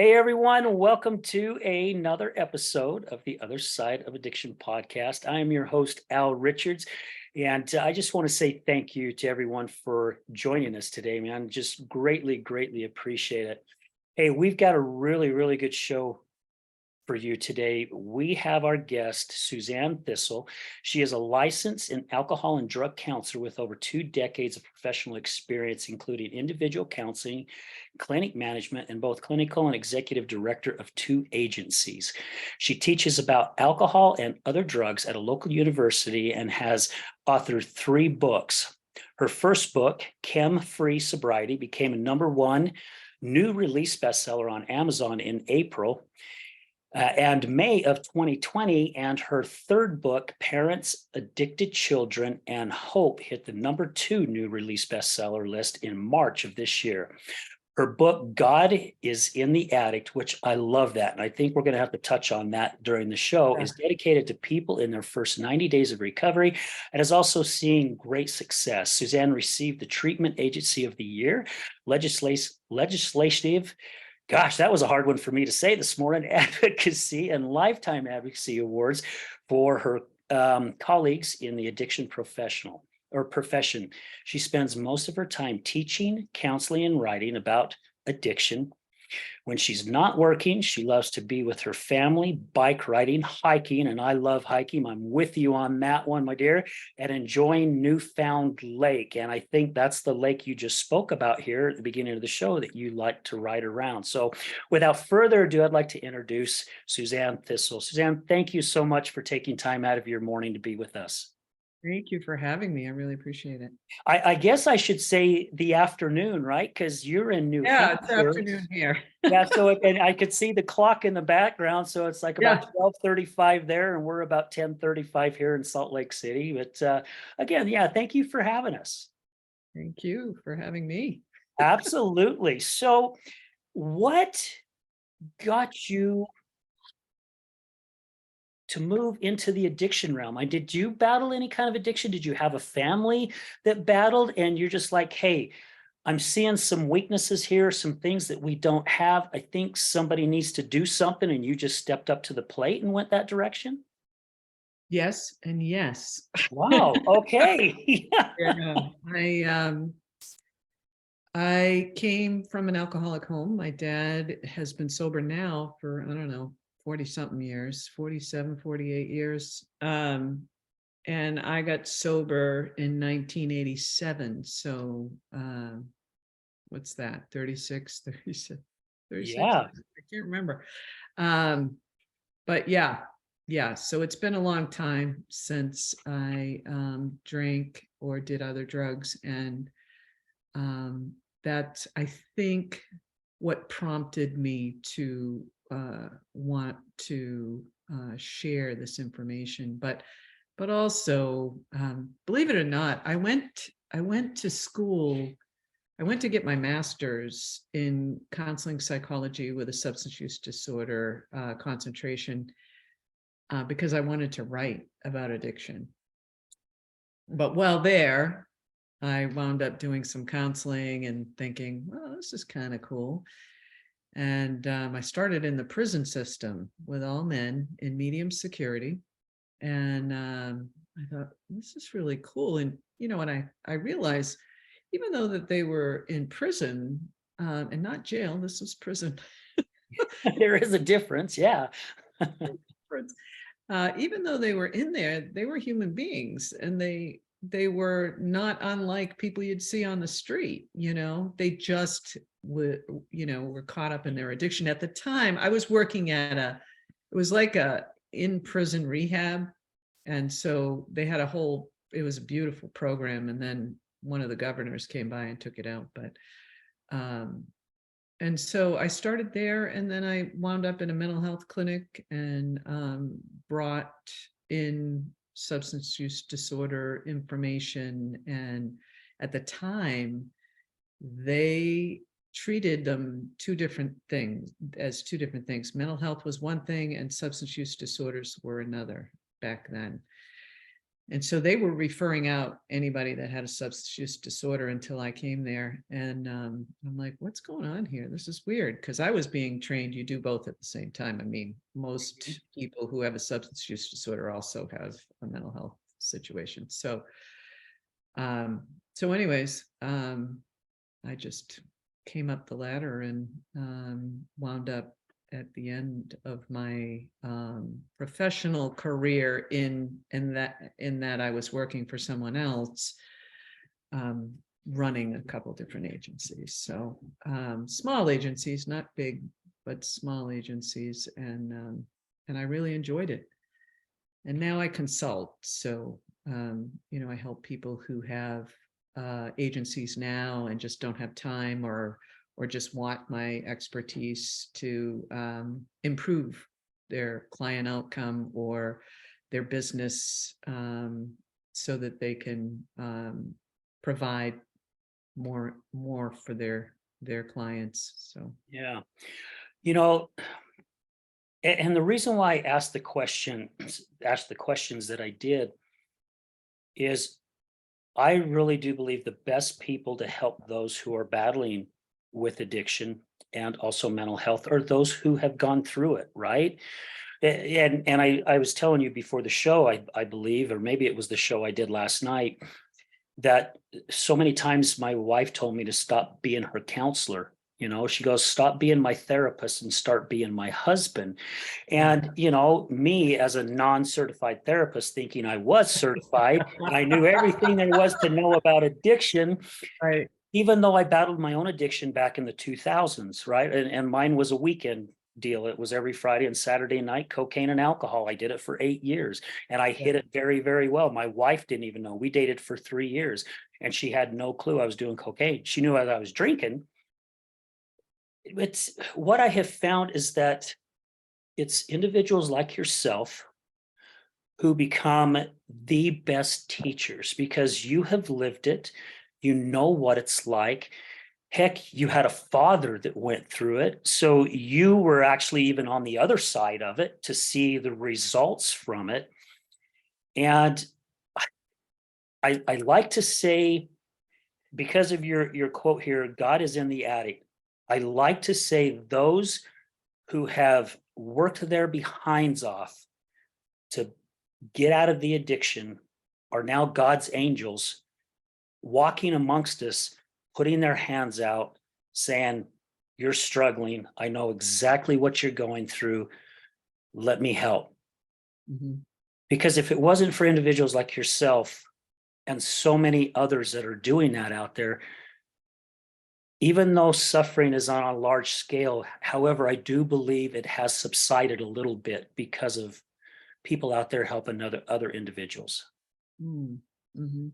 Hey everyone, welcome to another episode of the Other Side of Addiction podcast. I am your host, Al Richards, and I just want to say thank you to everyone for joining us today, man. Just greatly appreciate it. Hey, we've got a really good show for you today. We have our guest, Suzanne Thistle. She is a licensed and alcohol and drug counselor with over 2 decades of professional experience, including individual counseling, clinic management, and both clinical and executive director of 2 agencies. She teaches about alcohol and other drugs at a local university and has authored 3 books. Her first book, Chem Free Sobriety, became a #1 new release bestseller on Amazon in April and May of 2020, and her third book, Parents, Addicted Children, and Hope, hit the #2 new release bestseller list in March of this year. Her book, God Is In The Addict, which I love that, and I think we're going to have to touch on that during the show, is dedicated to people in their first 90 days of recovery and is also seeing great success. Suzanne received the Treatment Agency of the Year, legislative, gosh, that was a hard one for me to say this morning, Advocacy and Lifetime Advocacy Awards for her colleagues in the addiction profession. She spends most of her time teaching, counseling, and writing about addiction. When she's not working, she loves to be with her family, bike riding, hiking, and I love hiking. I'm with you on that one, my dear, and enjoying Newfound Lake. And I think that's the lake you just spoke about here at the beginning of the show that you like to ride around. So without further ado, I'd like to introduce Suzanne Thistle. Suzanne, thank you so much for taking time out of your morning to be with us. Thank you for having me. I really appreciate it. I guess I should say the afternoon, right? Because you're in New Yeah, it's Hampshire. afternoon here. Yeah, and I could see the clock in the background, so it's like about Yeah. 12:35 there, and we're about 10:35 here in Salt Lake City. But again, yeah, thank you for having us. Thank you for having me. Absolutely. So, what got you to move into the addiction realm? Did you battle any kind of addiction? Did you have a family that battled, and you're just like, hey, I'm seeing some weaknesses here, some things that we don't have. I think somebody needs to do something, and you just stepped up to the plate and went that direction? Yes, and yes. Wow, okay. Yeah. I came from an alcoholic home. My dad has been sober now for, I don't know, 40 something years, 47, 48 years. And I got sober in 1987. So what's that? 36, 36, 36? Yeah, I can't remember. But yeah. So it's been a long time since I drank or did other drugs. And that's, I think, what prompted me to want to share this information. But also, believe it or not, I went to school. I went to get my master's in counseling psychology with a substance use disorder concentration because I wanted to write about addiction. But while there, I wound up doing some counseling and thinking, well, this is kind of cool. And I started in the prison system with all men in medium security. And I thought, this is really cool. And, and I realized, even though that they were in prison and not jail, this was prison. there is a difference. Yeah. Even though they were in there, they were human beings, and they were not unlike people you'd see on the street. They just were caught up in their addiction. At the time, I was working at it was like a in-prison rehab. And so they had it was a beautiful program. And then one of the governors came by and took it out. But and so I started there, and then I wound up in a mental health clinic and brought in substance use disorder information. And at the time, they treated them two different things. Mental health was one thing and substance use disorders were another back then. And so they were referring out anybody that had a substance use disorder until I came there. And I'm like, what's going on here? This is weird, because I was being trained, you do both at the same time. I mean, most people who have a substance use disorder also have a mental health situation. So anyways, I just came up the ladder and wound up at the end of my professional career in that I was working for someone else, running a couple different agencies. So small agencies, not big, but small agencies, and I really enjoyed it. And now I consult. So I help people who have agencies now and just don't have time, or just want my expertise to improve their client outcome or their business, so that they can provide more for their clients. So Yeah. You know, and the reason why I asked the questions that I did is I really do believe the best people to help those who are battling with addiction and also mental health are those who have gone through it, right? And I was telling you before the show, I believe, or maybe it was the show I did last night, that so many times my wife told me to stop being her counselor. She goes, stop being my therapist and start being my husband. And, me as a non-certified therapist, thinking I was certified and I knew everything there was to know about addiction, right. even though I battled my own addiction back in the 2000s, right? And mine was a weekend deal. It was every Friday and Saturday night, cocaine and alcohol. I did it for 8 years and I hit it very, very well. My wife didn't even know. We dated for 3 years and she had no clue I was doing cocaine. She knew I was drinking. It's what I have found is that it's individuals like yourself who become the best teachers because you have lived it. You know what it's like. Heck, you had a father that went through it. So you were actually even on the other side of it to see the results from it. And I like to say, because of your quote here, God is in the attic. I like to say those who have worked their behinds off to get out of the addiction are now God's angels walking amongst us, putting their hands out, saying, you're struggling. I know exactly what you're going through. Let me help. Mm-hmm. Because if it wasn't for individuals like yourself and so many others that are doing that out there, even though suffering is on a large scale, however, I do believe it has subsided a little bit because of people out there helping other individuals. Mm-hmm.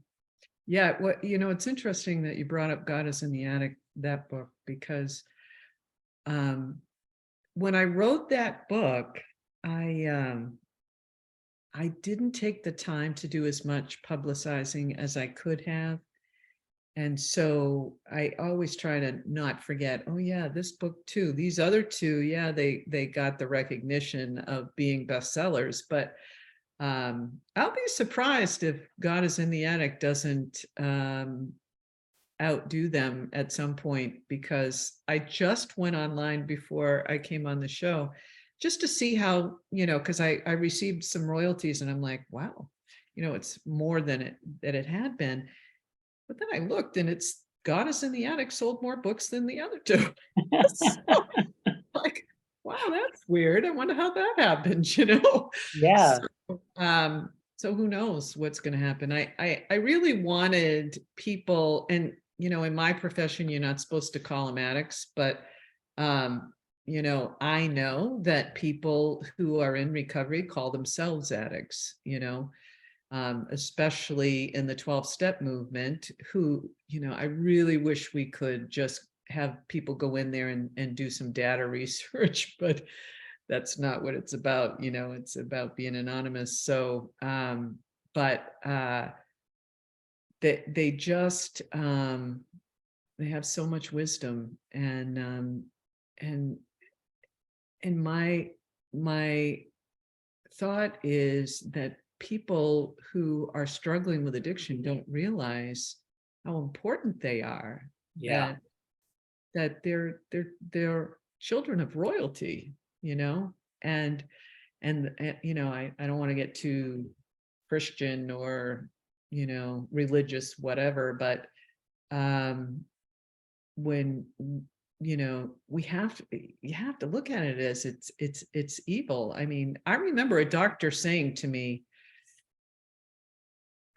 Yeah, it's interesting that you brought up God is in the Attic, that book, because when I wrote that book, I didn't take the time to do as much publicizing as I could have. And so I always try to not forget, oh yeah, this book too, these other two, yeah, they got the recognition of being bestsellers, but I'll be surprised if God is in the Attic doesn't outdo them at some point, because I just went online before I came on the show just to see how, because I received some royalties and I'm like, wow, it's more than it had been. But then I looked and it's God is in the Attic sold more books than the other two. So, like, wow, that's weird. I wonder how that happened, Yeah. So who knows what's going to happen. I really wanted people, and in my profession, you're not supposed to call them addicts, but I know that people who are in recovery call themselves addicts, especially in the 12-step movement, who, I really wish we could just have people go in there and do some data research, but that's not what it's about. It's about being anonymous. So, but they just, they have so much wisdom, and my thought is that people who are struggling with addiction don't realize how important they are, Yeah. that they're children of royalty, and I don't want to get too Christian or religious, whatever, but um when we have to, you have to look at it as it's evil. I mean, I remember a doctor saying to me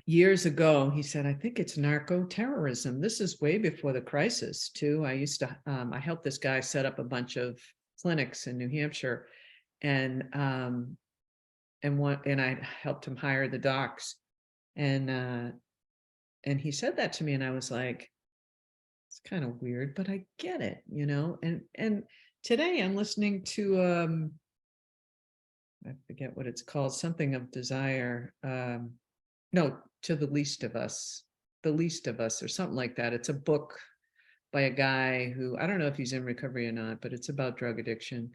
years ago, he said, I think it's narco terrorism. This is way before the crisis too. I helped this guy set up a bunch of clinics in New Hampshire, and I helped him hire the docs, and he said that to me, and I was like, it's kind of weird, but I get it, and today I'm listening to I forget what it's called, something of desire. No, to the least of us, or something like that. It's a book by a guy who, I don't know if he's in recovery or not, but it's about drug addiction.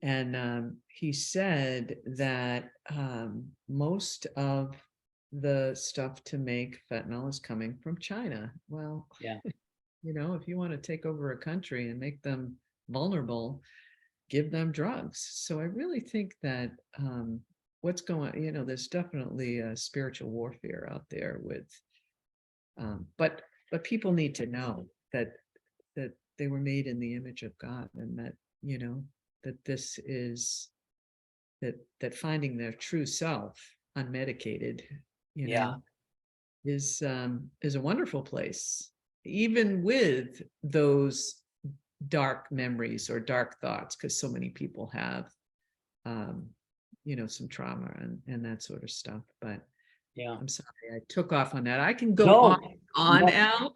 And he said that most of the stuff to make fentanyl is coming from China. Well, Yeah. if you want to take over a country and make them vulnerable, give them drugs. So I really think that what's going, there's definitely a spiritual warfare out there with, but people need to know that they were made in the image of God, and that, that this is that finding their true self unmedicated, you Yeah. know, is a wonderful place, even with those dark memories or dark thoughts, because so many people have some trauma and that sort of stuff. But Yeah. I'm sorry I took off on that. I can go No, on, no, Al.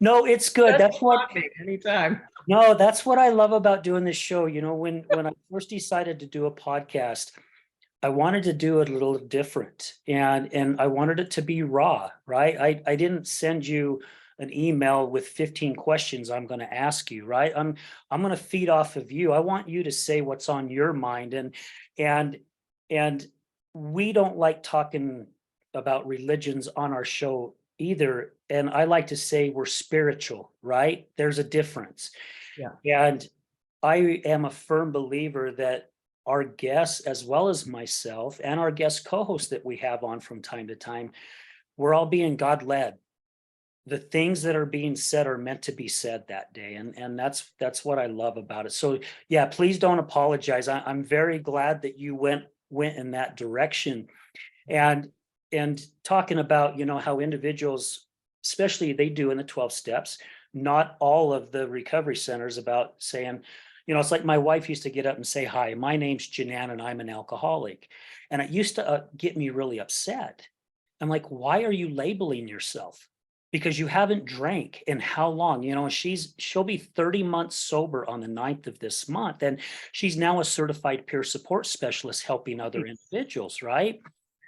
no, it's good. Just That's what, stop me anytime. no, that's what I love about doing this show. When I first decided to do a podcast, I wanted to do it a little different, and I wanted it to be raw, right? I didn't send you an email with 15 questions I'm going to ask you, right? I'm going to feed off of you. I want you to say what's on your mind, and and we don't like talking about religions on our show either. And I like to say we're spiritual, right? There's a difference. Yeah. And I am a firm believer that our guests, as well as myself and our guest co-hosts that we have on from time to time, we're all being God led. The things that are being said are meant to be said that day. And that's what I love about it. So yeah, please don't apologize. I'm very glad that you went in that direction. And talking about, how individuals, especially they do in the 12 steps, not all of the recovery centers, about saying, it's like my wife used to get up and say, hi, my name's Janan and I'm an alcoholic. And it used to get me really upset. I'm like, why are you labeling yourself? Because you haven't drank in how long? She'll be 30 months sober on the 9th of this month. And she's now a certified peer support specialist helping other individuals, right?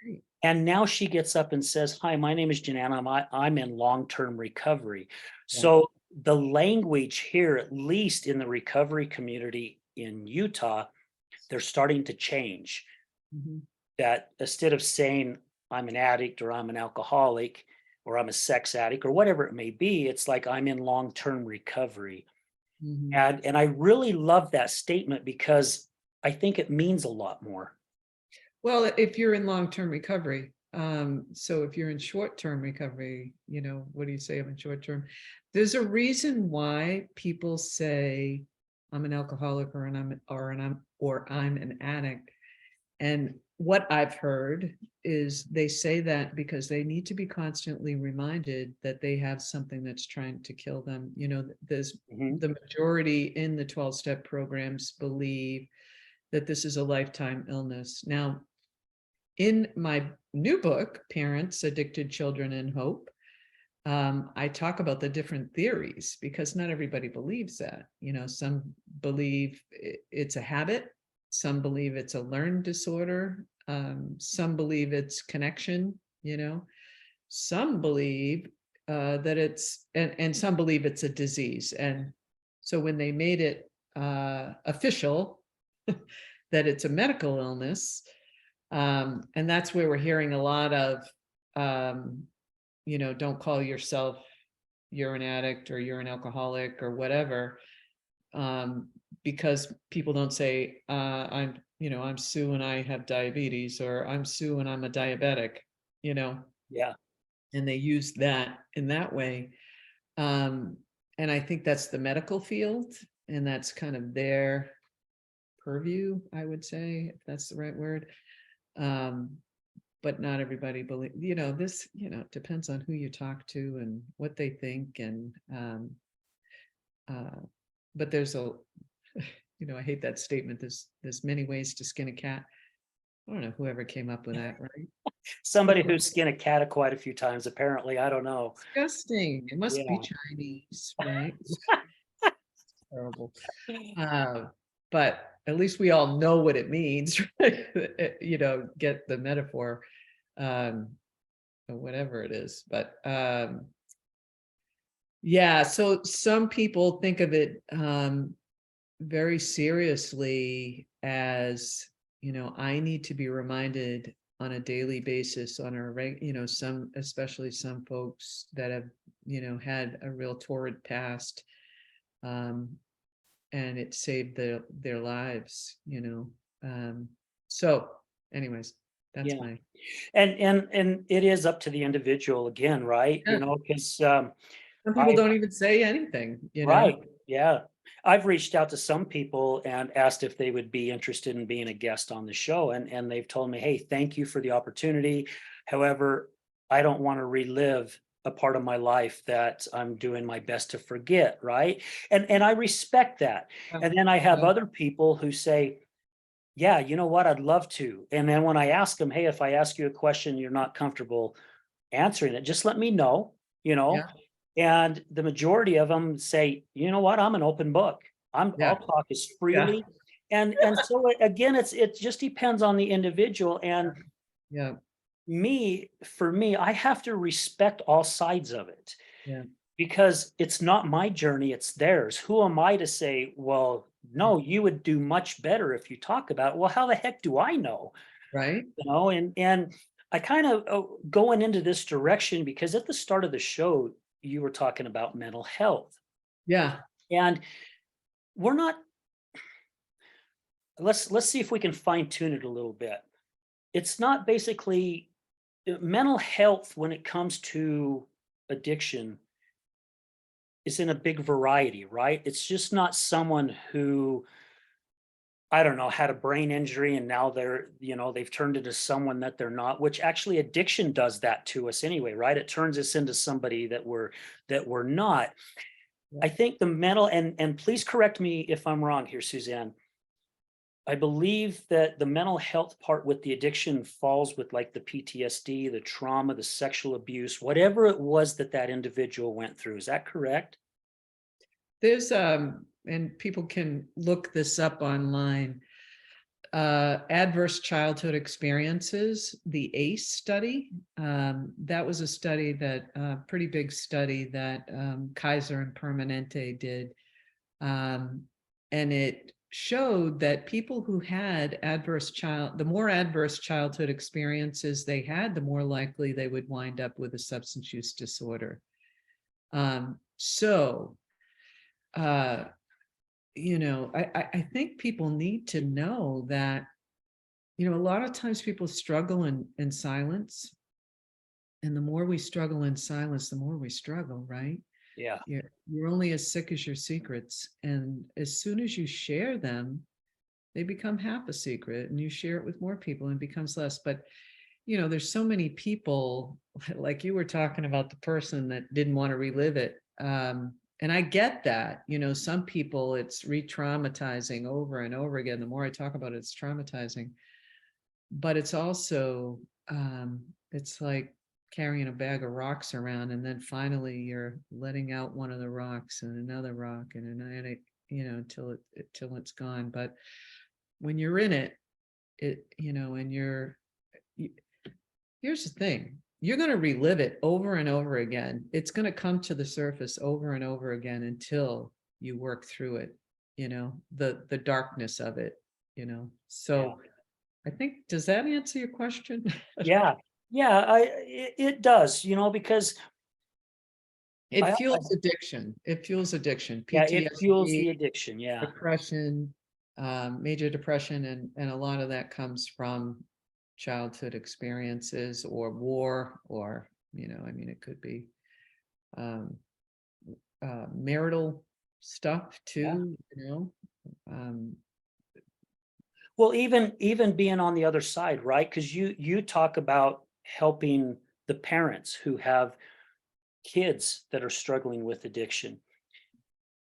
Right. And now she gets up and says, hi, my name is Janana. I'm in long-term recovery. Yeah. So the language here, at least in the recovery community in Utah, they're starting to change. Mhm. That instead of saying I'm an addict or I'm an alcoholic or I'm a sex addict or whatever it may be, it's like I'm in long-term recovery. Mhm. And I really love that statement because I think it means a lot more. Well, if you're in long-term recovery, so if you're in short-term recovery, what do you say I'm in short-term? There's a reason why people say I'm an alcoholic or I'm an addict. And what I've heard is they say that because they need to be constantly reminded that they have something that's trying to kill them. There's Mhm. the majority in the 12-step programs believe that this is a lifetime illness. Now, in my new book, Parents, Addicted Children, and Hope, I talk about the different theories because not everybody believes that. Some believe it's a habit, some believe it's a learned disorder, some believe it's connection, some believe that and some believe it's a disease. And so when they made it official that it's a medical illness, And that's where we're hearing a lot of, um, don't call yourself you're an addict or you're an alcoholic or whatever, um, because people don't say, I'm Sue and I have diabetes, or I'm Sue and I'm a diabetic, you know, Yeah. and they use that in that way. Um, and I think that's the medical field, and that's kind of their purview, I would say, if that's the right word. Um, but not everybody believe, this, it depends on who you talk to and what they think. And uh, but there's a, I hate that statement. There's many ways to skin a cat. I don't know whoever came up with that, right? Somebody who's skinned a cat quite a few times, apparently. I don't know. Disgusting. It must be Yeah. Chinese, right? Terrible. Uh, but at least we all know what it means, right? Get the metaphor, um, or whatever it is. But yeah, so some people think of it very seriously as, I need to be reminded on a daily basis, on a some, especially some folks that have, had a real torrid past, um, and it saved their lives, so anyways, that's Yeah. my, And it is up to the individual again, right? yeah. Because Some people I don't even say anything. right, yeah. I've reached out to some people and asked if they would be interested in being a guest on the show, and they've told me, "Hey, thank you for the opportunity. However, I don't want to relive a part of my life that I'm doing my best to forget," right? And I respect that. Yeah, And then I have yeah, other people who say, "Yeah, you know what? I'd love to." And then when I ask them, "Hey, if I ask you a question you're not comfortable answering it, just let me know, you know." yeah, And the majority of them say, "You know what? I'm an open book. I'll yeah, talk as yeah, freely." And so again, it just depends on the individual. And yeah, for me, I have to respect all sides of it yeah, because it's not my journey, it's theirs. Who am I to say, well, right, no, you would do much better if you talk about it. Well, how the heck do I know? right, And I kind of going into this direction because at the start of the show, you were talking about mental health. yeah, And we're not let's see if we can fine tune it a little bit. It's not basically mental health when it comes to addiction is in a big variety, right? It's just not someone who, I don't know, had a brain injury and now they've turned into someone that they're not, which actually addiction does that to us anyway, right? It turns us into somebody that we're not. yeah. I think the mental, and please correct me if I'm wrong here, Suzanne. I believe that the mental health part with the addiction falls with like the PTSD, the trauma, the sexual abuse, whatever it was that that individual went through. Is that correct? There's and people can look this up online. Adverse childhood experiences, the ACE study. That was a study that pretty big study that Kaiser and Permanente did, um, and it showed that people who had the more adverse childhood experiences they had, the more likely they would wind up with a substance use disorder. So uh, I think people need to know that, a lot of times people struggle in silence. And the more we struggle in silence, the more we struggle, right? Yeah. You're only as sick as your secrets. And as soon as you share them, they become half a secret, and you share it with more people and it becomes less. But there's so many people, like you were talking about the person that didn't want to relive it. And I get that, some people it's re-traumatizing over and over again. The more I talk about it, it's traumatizing. But it's also, it's like carrying a bag of rocks around, and then finally you're letting out one of the rocks and another rock and another, until it's gone. But when you're in it, and you, here's the thing. You're going to relive it over and over again. It's going to come to the surface over and over again until you work through it, the darkness of it. Yeah. So I think, does that answer your question? Yeah. Yeah, it does, because It I fuels addiction. It fuels addiction, yeah, it fuels PTSD, the addiction, yeah. depression, major depression, and a lot of that comes from childhood experiences or war, or, I mean, it could be um, marital stuff Yeah. too, um, Well, even being on the other side, right? Because you talk about helping the parents who have kids that are struggling with addiction.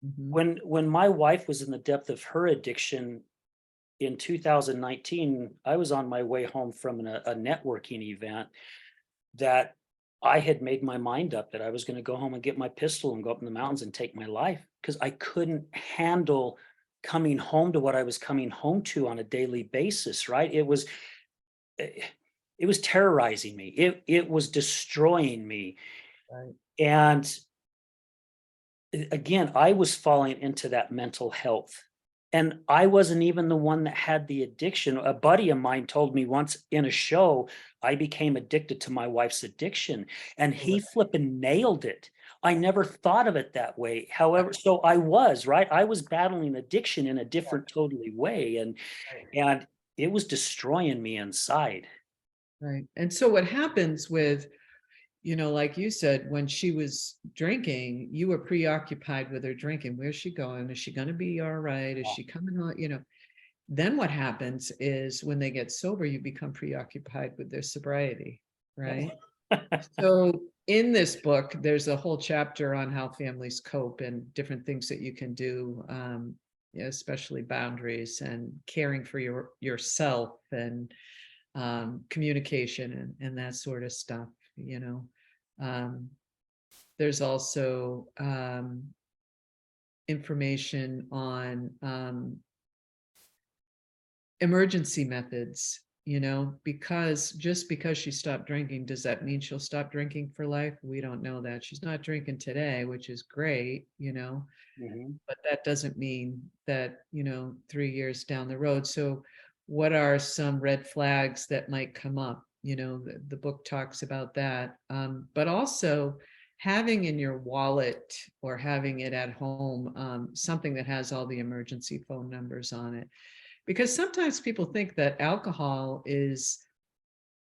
mhm, When my wife was in the depth of her addiction in 2019, I was on my way home from a networking event that I had made my mind up that I was going to go home and get my pistol and go up in the mountains and take my life because I couldn't handle coming home to what I was coming home to on a daily basis, right? Eh, it was terrorizing me. It was destroying me. right, And again, I was falling into that mental health. And I wasn't even the one that had the addiction. A buddy of mine told me once in a show, I became addicted to my wife's addiction, and he right, flipping nailed it. I never thought of it that way. However, so I was, right? I was battling addiction in a different totally way, right, and it was destroying me inside. right. And so what happens with, like you said, when she was drinking, you were preoccupied with her drinking. Where's she going? Is she going to be all right? Is she coming on? Then what happens is when they get sober, you become preoccupied with their sobriety, right? So in this book, there's a whole chapter on how families cope and different things that you can do, yeah, especially boundaries and caring for yourself, and communication, and that sort of stuff, you know. Um, there's also information on emergency methods, because just because she stopped drinking, does that mean she'll stop drinking for life? We don't know that. She's not drinking today, which is great, Mhm. but that doesn't mean that, 3 years down the road. So, what are some red flags that might come up? The book talks about that. But also having in your wallet or having it at home something that has all the emergency phone numbers on it, because sometimes people think that alcohol is,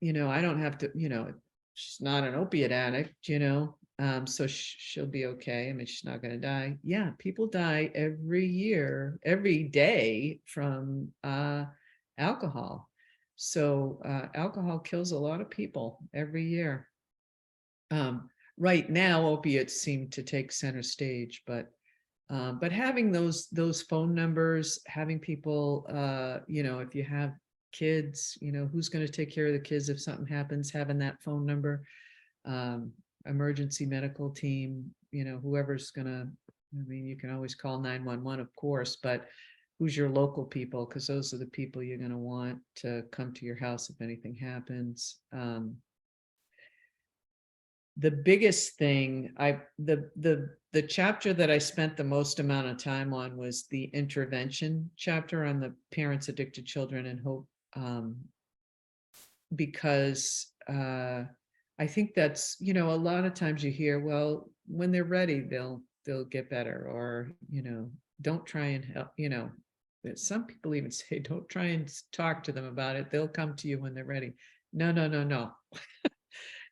I don't have to, she's not an opiate addict, so she'll be okay. I mean, she's not going to die. Yeah, people die every year, every day from alcohol. So alcohol kills a lot of people every year. Right now, opiates seem to take center stage, but having those phone numbers, having people, if you have kids, who's going to take care of the kids if something happens, having that phone number, um, emergency medical team, whoever's going to, I mean, you can always call 911, of course, but who's your local people? Because those are the people you're going to want to come to your house if anything happens. The biggest thing the chapter that I spent the most amount of time on was the intervention chapter on the parents addicted children and hope, because I think that's, a lot of times you hear, well, when they're ready they'll get better, or don't try and help, some people even say don't try and talk to them about it, they'll come to you when they're ready. No, no, no, no.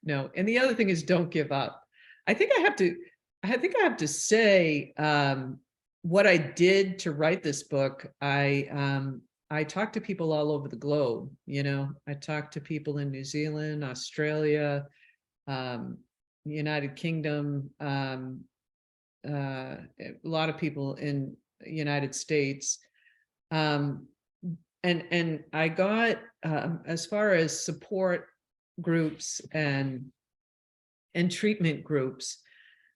No, and the other thing is don't give up. I think I have to I think I have to say, what I did to write this book. I talked to people all over the globe, I talked to people in New Zealand, Australia, um, United Kingdom, a lot of people in the United States. Um, and I got, as far as support groups and treatment groups,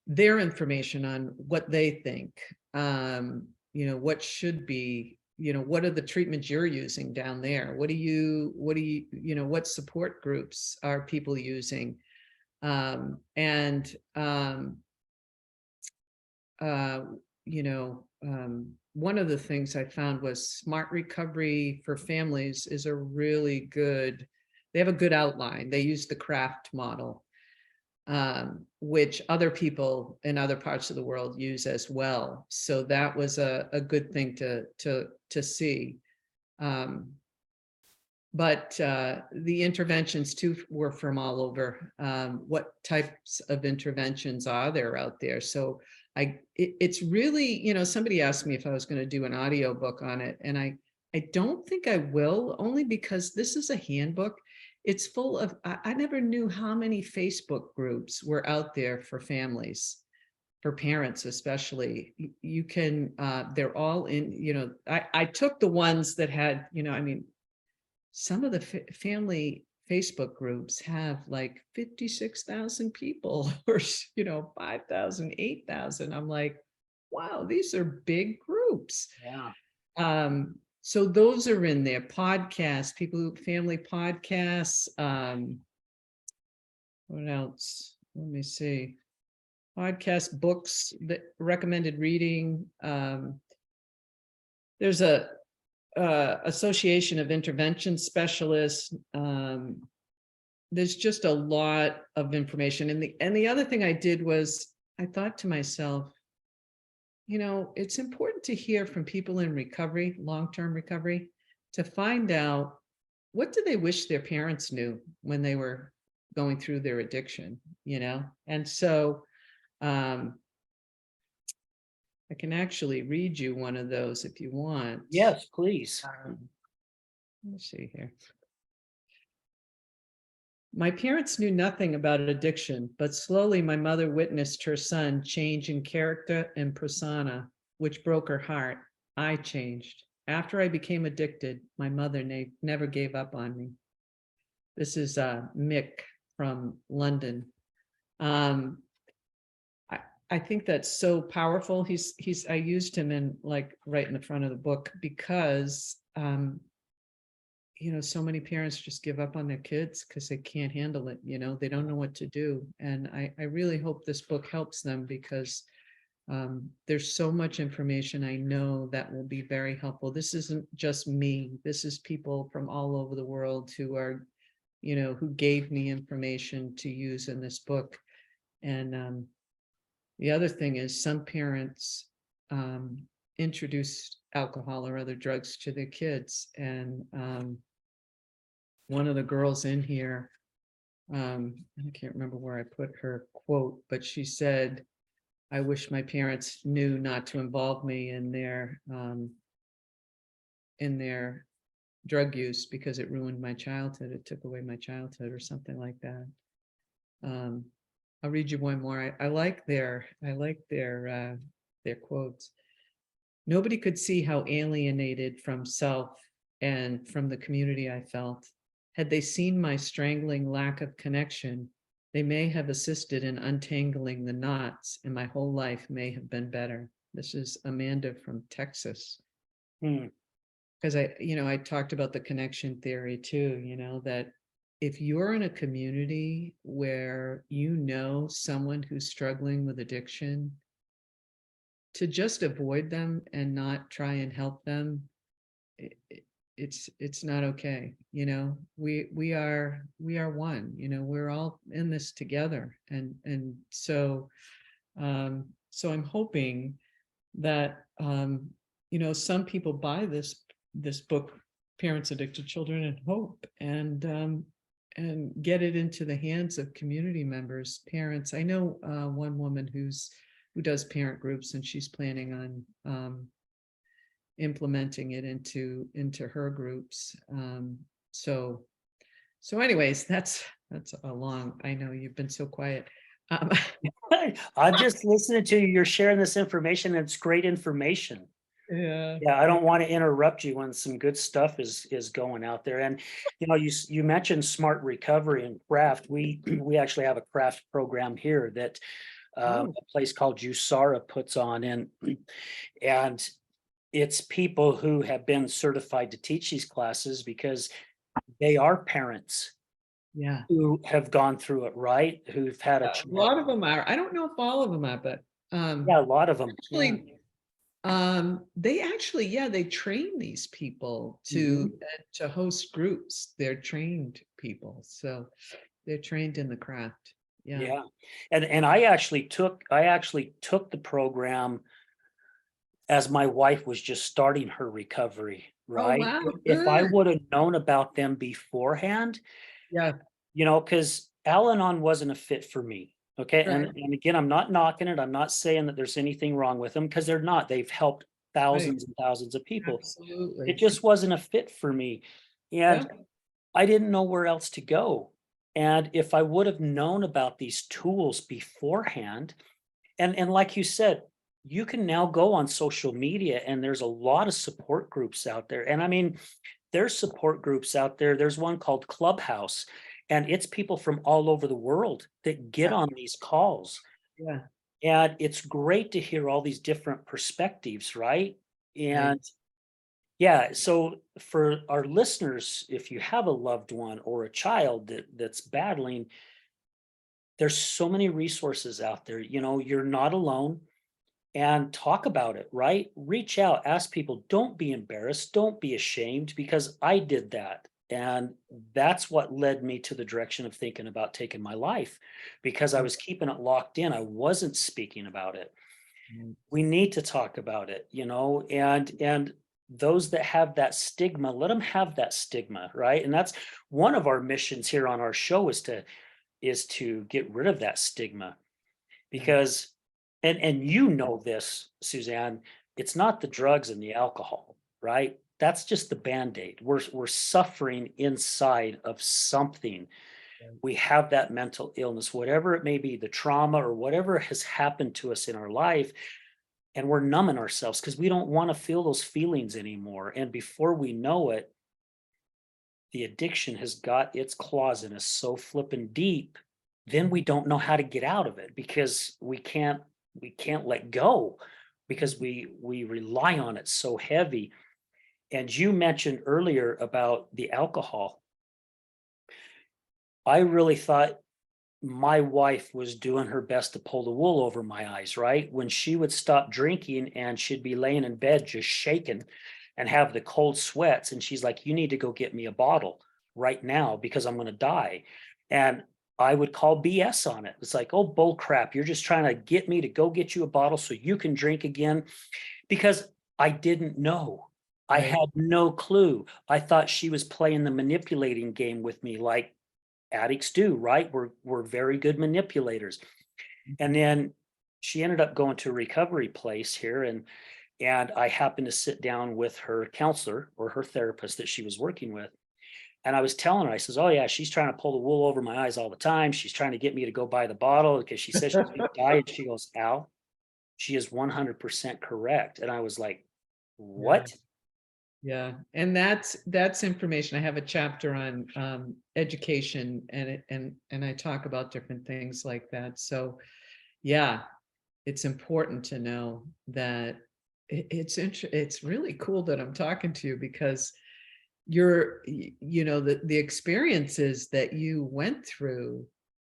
their information on what they think, what should be, what are the treatments you're using down there? What support groups are people using? And uh, one of the things I found was Smart Recovery for Families is a really good, they have a good outline. They use the craft model, which other people in other parts of the world use as well. So that was a good thing to see. But the interventions too were from all over. What types of interventions are there out there? So it's really, somebody asked me if I was going to do an audio book on it, and I don't think I will, only because this is a handbook. It's full of, I never knew how many Facebook groups were out there for families, for parents especially. You can, they're all in, I took the ones that had, some of the family Facebook groups have like 56,000 people or, 5,000, 8,000. I'm like, wow, these are big groups. Yeah. So those are in there. Podcasts, family podcasts. What else? Let me see. Podcast, books, that recommended reading. There's a Association of Intervention Specialists. There's just a lot of information. And the other thing I did was I thought to myself, it's important to hear from people in recovery, long-term recovery, to find out what do they wish their parents knew when they were going through their addiction, And so I can actually read you one of those if you want. Yes, please. Let me see here. My parents knew nothing about addiction, but slowly my mother witnessed her son change in character and persona, which broke her heart. I changed. After I became addicted, my mother never gave up on me. This is Mick from London. I think that's so powerful. I used him in right in the front of the book because so many parents just give up on their kids because they can't handle it. They don't know what to do. And I really hope this book helps them, because there's so much information I know that will be very helpful. This isn't just me. This is people from all over the world who are, who gave me information to use in this book. And the other thing is some parents introduce alcohol or other drugs to their kids. And one of the girls in here, I can't remember where I put her quote, but she said, I wish my parents knew not to involve me in their drug use because it ruined my childhood. It took away my childhood or something like that. I'll read you one more. I like their quotes. Nobody could see how alienated from self and from the community I felt. Had they seen my strangling lack of connection, they may have assisted in untangling the knots, and my whole life may have been better. This is Amanda from Texas. Because I talked about the connection theory too, that if you're in a community where someone who's struggling with addiction, to just avoid them and not try and help them, it's not okay. We are one. We're all in this together, and so I'm hoping that some people buy this book, Parents Addicted Children and Hope, and get it into the hands of community members, parents. I know one woman who does parent groups, and she's planning on implementing it into her groups. So anyways, that's a long, I know you've been so quiet. I'm just listening to you. You're sharing this information. And it's great information. Yeah. I don't want to interrupt you when some good stuff is going out there. And you mentioned Smart Recovery and craft. We actually have a craft program here that a place called USARA puts on, and it's people who have been certified to teach these classes because they are parents who have gone through it, right? Who've had a lot of them are. I don't know if all of them are, but a lot of them. actually, They actually, yeah, they train these people Mhm. to host groups. They're trained people, so they're trained in the craft. Yeah. Yeah. And I actually took the program as my wife was just starting her recovery, Oh, right? wow, If I good. would have known about them beforehand, Yeah, because Al-Anon wasn't a fit for me. Okay. And right, and again, I'm not knocking it. I'm not saying that there's anything wrong with them because they're not. They've helped right. thousands and thousands of people. It Absolutely. just wasn't a fit for me. Yeah, And I didn't know where else to go. And if I would have known about these tools beforehand, and like you said, you can now go on social media and there's a lot of support groups out there. And I mean, there's support groups out there. There's one called Clubhouse, and it's people from all over the world that get yeah, on these calls. yeah, And it's great to hear all these different perspectives, right? right. And yeah, so for our listeners, if you have a loved one or a child that's battling, there's so many resources out there. You're not alone, and talk about it, right? Reach out, ask people, don't be embarrassed, don't be ashamed, because I did that. And that's what led me to the direction of thinking about taking my life because I Mm, was keeping it locked in. I wasn't speaking about it. mm, We need to talk about it, and those that have that stigma, let them have that stigma, right? And that's one of our missions here on our show is to get rid of that stigma yeah, because and you know this, Suzanne, it's not the drugs and the alcohol, right? That's just the band-aid. We're suffering inside of something. right. We have that mental illness, whatever it may be, the trauma or whatever has happened to us in our life, and we're numbing ourselves because we don't want to feel those feelings anymore. And before we know it, the addiction has got its claws in us so flippin' deep, then we don't know how to get out of it because we can't let go because Mhm. we rely on it so heavy. And you mentioned earlier about the alcohol. I really thought my wife was doing her best to pull the wool over my eyes, right? When she would stop drinking and she'd be laying in bed just shaking and have the cold sweats. And she's like, you need to go get me a bottle right now because I'm going to die. And I would call BS on it. It's like, oh, bull crap. You're just trying to get me to go get you a bottle so you can drink again because I didn't know. I Right. had no clue. I thought she was playing the manipulating game with me like addicts do, right? We're very good manipulators. And Mhm. then she ended up going to a recovery place here and I happened to sit down with her counselor or her therapist that she was working with. And I was telling her, I says, "Oh yeah, she's trying to pull the wool over my eyes all the time. She's trying to get me to go buy the bottle because she says she's gonna die." And she goes, "Al, she is 100% correct." And I was like, Yeah. "What?" Yeah, and that's information. I have a chapter on education, and I talk about different things like that. So yeah, it's important to know that it's really cool that I'm talking to you because the experiences that you went through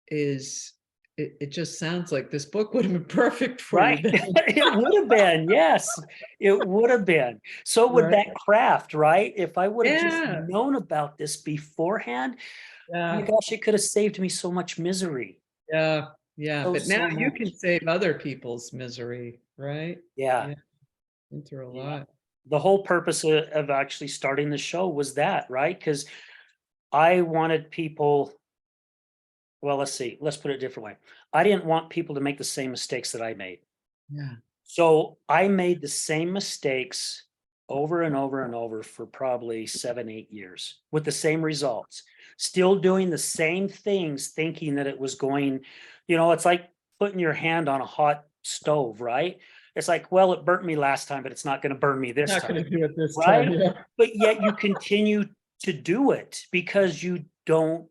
is it just sounds like this book would have been perfect for you Right. then. It would have been, yes, it would have been. So would Right? that craft, right? If I would have just Yeah, known about this beforehand, oh my yeah. gosh, it could have saved me so much misery. Yeah, yeah, So, but now so you can much. save other people's misery, right? Yeah, Yeah, been through a yeah. lot. The whole purpose of actually starting the show was that, right? Because I wanted people, well, let's see, let's put it a different way. I didn't want people to make the same mistakes that I made. Yeah, So I made the same mistakes over and over and over for probably 7, 8 years with the same results. Still doing the same things, thinking that it was going, it's like putting your hand on a hot stove, right? It's like, well, it burnt me last time, but it's not going to burn me this not time, gonna do it this time, right? yeah. But yet you continue to do it because you don't,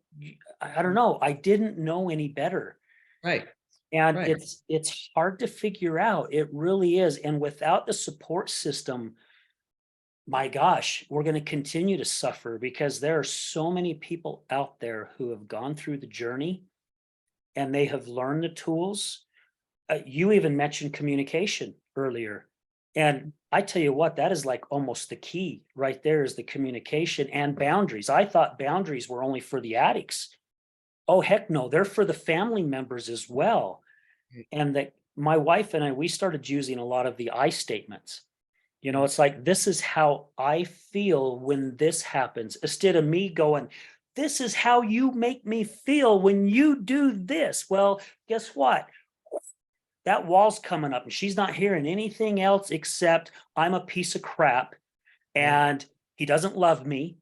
I don't know, I didn't know any better. Right, And right. it's hard to figure out. It really is. And without the support system, my gosh, we're going to continue to suffer because there are so many people out there who have gone through the journey and they have learned the tools. You even mentioned communication earlier. And I tell you what, that is like almost the key right there, is the communication and boundaries. I thought boundaries were only for the addicts. Oh, heck no, they're for the family members as well. Right. And that my wife and I, we started using a lot of the I statements. It's like, this is how I feel when this happens, instead of me going, this is how you make me feel when you do this. Well, guess what? That wall's coming up and she's not hearing anything else except I'm a piece of crap Right. and he doesn't love me.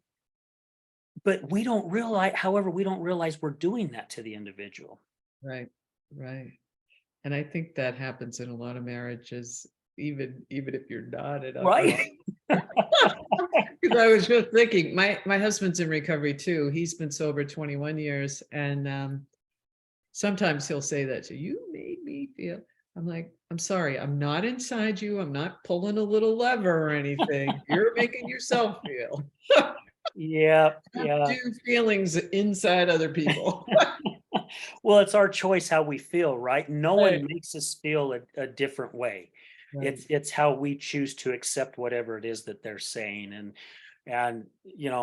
But we don't realize, however, we don't realize we're doing that to the individual. Right. Right. And I think that happens in a lot of marriages, even if you're not an alcoholic. Right? Because I was just thinking, my husband's in recovery too. He's been sober 21 years, and sometimes he'll say that to you. Made me feel. I'm like, I'm sorry, I'm not inside you. I'm not pulling a little lever or anything. You're making yourself feel. Yeah, Don't yeah. do feelings inside other people. Well, it's our choice how we feel, right? No Right. one makes us feel a different way. Right. It's how we choose to accept whatever it is that they're saying. And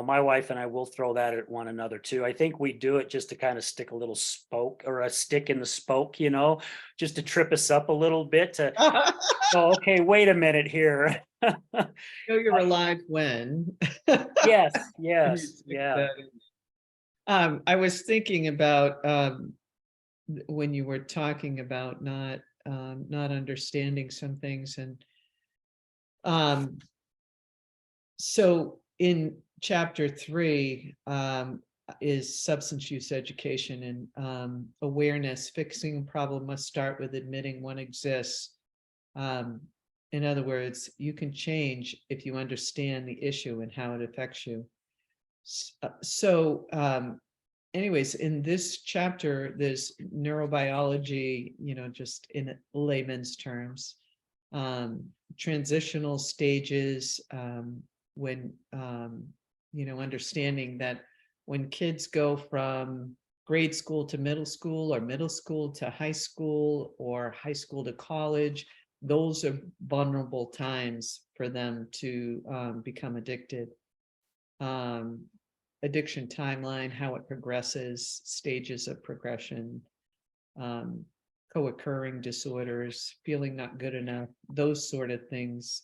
my wife and I will throw that at one another too. I think we do it just to kind of stick a little spoke or a stick in the spoke, just to trip us up a little bit to, oh, okay, wait a minute here. Know you're alive when. Yes, When you yes, stick yeah. that in. I was thinking about when you were talking about not understanding some things, and um, so in chapter 3 is substance use education and awareness. Fixing a problem must start with admitting one exists. Um, in other words, you can change if you understand the issue and how it affects you. So anyways, in this chapter, there's neurobiology, just in layman's terms, um, transitional stages, when, understanding that when kids go from grade school to middle school, or middle school to high school, or high school to college, those are vulnerable times for them to become addicted. um, Addiction timeline, how it progresses, stages of progression, um, co-occurring disorders, feeling not good enough, those sort of things.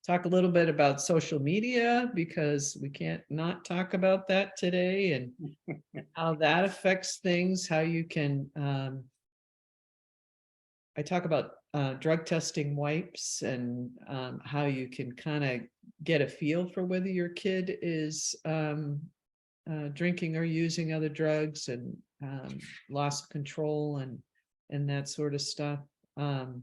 Talk a little bit about social media, because we can't not talk about that today, and how that affects things, how you can, I talk about drug testing wipes, and how you can kind of get a feel for whether your kid is drinking or using other drugs, and loss of control, and that sort of stuff. Um,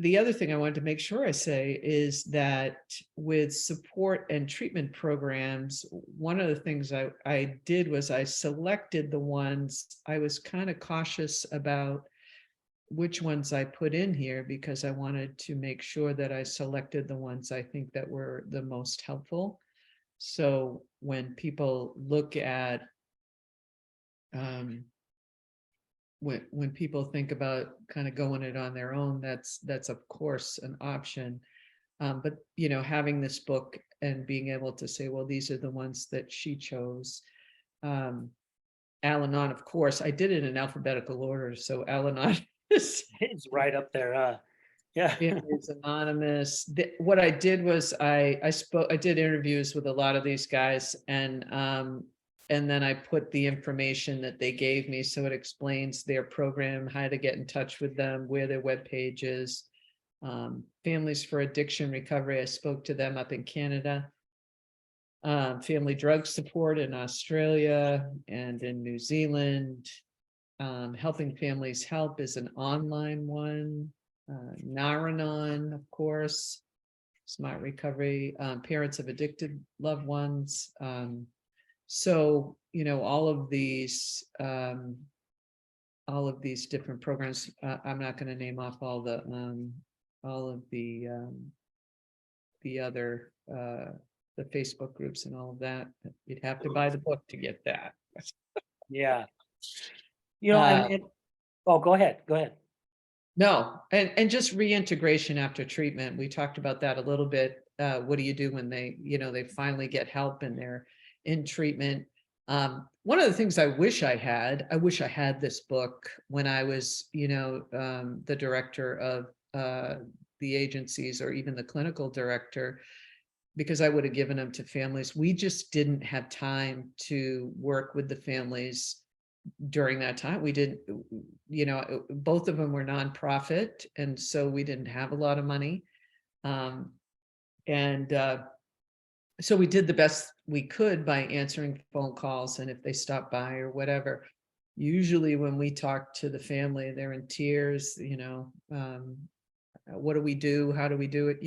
the other thing I wanted to make sure I say is that with support and treatment programs, one of the things I did was I selected the ones I was kind of cautious about which ones I put in here, because I wanted to make sure that I selected the ones I think that were the most helpful. So when people look at, when people think about kind of going it on their own, that's of course an option. But having this book and being able to say, well, these are the ones that she chose. Um, Al-Anon, of course, I did it in alphabetical order. So Al-Anon is, It's right up there. Yeah. is anonymous. What I did was I did interviews with a lot of these guys, and then I put the information that they gave me, so it explains their program, how to get in touch with them, where their webpage is. Families for Addiction Recovery, I spoke to them up in Canada. Family Drug Support in Australia and in New Zealand. Helping Families Help is an online one. Naranon, of course, Smart Recovery, Parents of Addicted Loved Ones. So, all of these different programs. I'm not going to name off all of the other the Facebook groups and all of that. You'd have to buy the book to get that. Yeah. Uh, Oh, go ahead. Go ahead. No, and just reintegration after treatment. We talked about that a little bit. What do you do when they finally get help and they're in treatment? One of the things I wish I had this book when I was, the director of the agencies or even the clinical director, because I would have given them to families. We just didn't have time to work with the families during that time. We didn't, both of them were nonprofit, and so we didn't have a lot of money. And so we did the best we could by answering phone calls, and if they stopped by or whatever. Usually when we talk to the family, they're in tears, what do we do? How do we do it?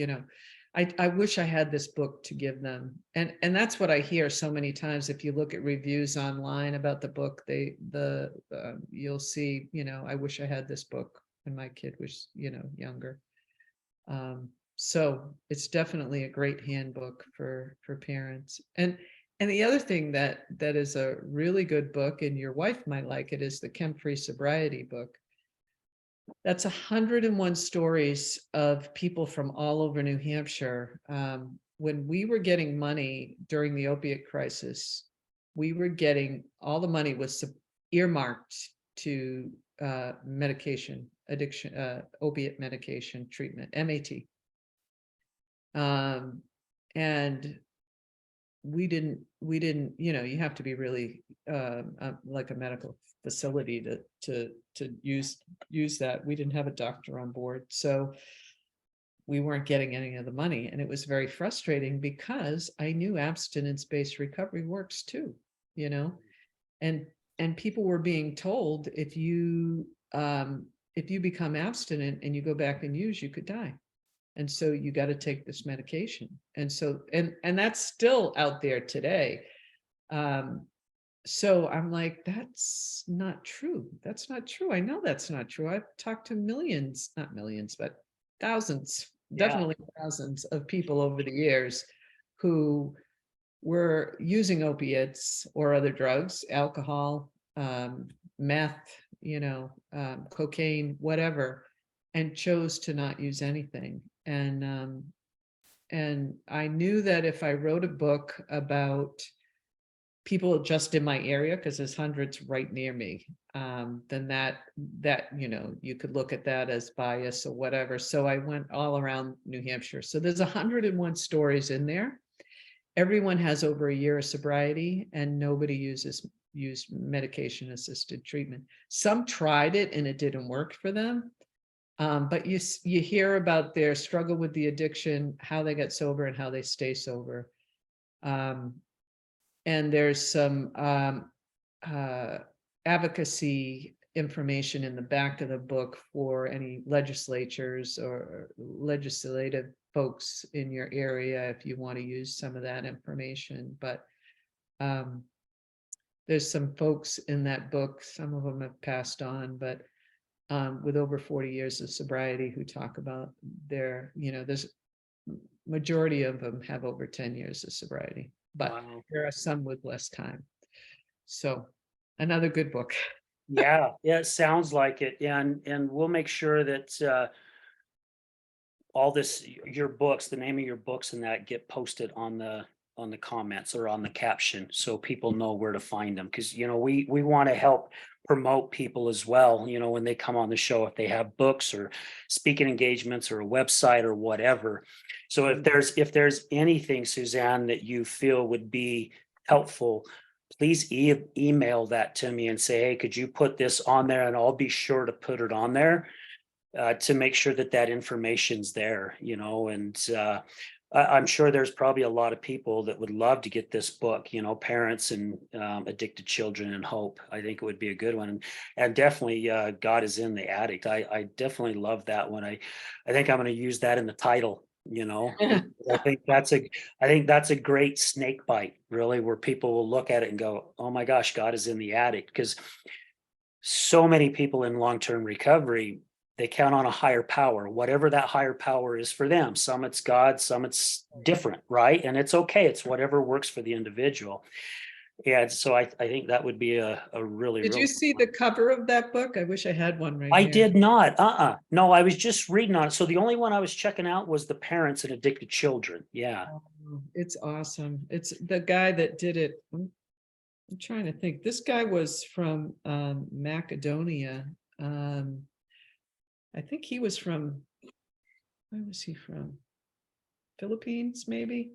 I wish I had this book to give them. And that's what I hear so many times. If you look at reviews online about the book, you'll see, I wish I had this book when my kid was, younger. So it's definitely a great handbook for parents. And the other thing that is a really good book, and your wife might like it, is the Chem-Free Sobriety book. That's 101 stories of people from all over New Hampshire. When we were getting money during the opiate crisis, we were getting all the money was earmarked to medication addiction, opiate medication treatment, MAT. And we didn't, you have to be really like a medical facility to use that. We didn't have a doctor on board, so we weren't getting any of the money, and it was very frustrating because I knew abstinence-based recovery works too, and people were being told if you become abstinent and you go back and use, you could die. And so you got to take this medication. And so, and that's still out there today. So I'm like, that's not true. That's not true. I know that's not true. I've talked to millions, not millions, but thousands, definitely thousands of people over the years who were using opiates or other drugs, alcohol, meth, cocaine, whatever, and chose to not use anything. And I knew that if I wrote a book about people just in my area, because there's hundreds right near me, then that you could look at that as bias or whatever. So I went all around New Hampshire. So there's 101 stories in there. Everyone has over a year of sobriety, and nobody used medication assisted treatment. Some tried it and it didn't work for them. But you hear about their struggle with the addiction, how they get sober and how they stay sober. And there's some advocacy information in the back of the book for any legislatures or legislative folks in your area if you want to use some of that information. But there's some folks in that book, some of them have passed on, but with over 40 years of sobriety who talk about there's majority of them have over 10 years of sobriety, but Wow. there are some with less time. So another good book. Yeah, it sounds like it. And we'll make sure that all this, your books, the name of your books and that get posted on the comments or on the caption so people know where to find them. Because we want to help promote people as well, when they come on the show, if they have books or speaking engagements or a website or whatever. So if there's anything, Suzanne, that you feel would be helpful, please email that to me and say, hey, could you put this on there? And I'll be sure to put it on there to make sure that information's there, and I'm sure there's probably a lot of people that would love to get this book, parents and addicted children and hope. I think it would be a good one. And definitely God Is In The Addict. I definitely love that one. I think I'm going to use that in the title, I think that's a great snake bite, really, where people will look at it and go, oh my gosh, God is in the attic. Because so many people in long-term recovery, they count on a higher power, whatever that higher power is for them. Some it's God, some it's different, right? And it's okay. It's whatever works for the individual. And so I think that would be a really, Did really you see the cover of that book? I wish I had one right I here. did not. No, I was just reading on it. So the only one I was checking out was the parents and addicted children. Yeah. Oh, it's awesome. It's the guy that did it. I'm trying to think. This guy was from Macedonia. Um, I think he was from, where was he from? Philippines, maybe.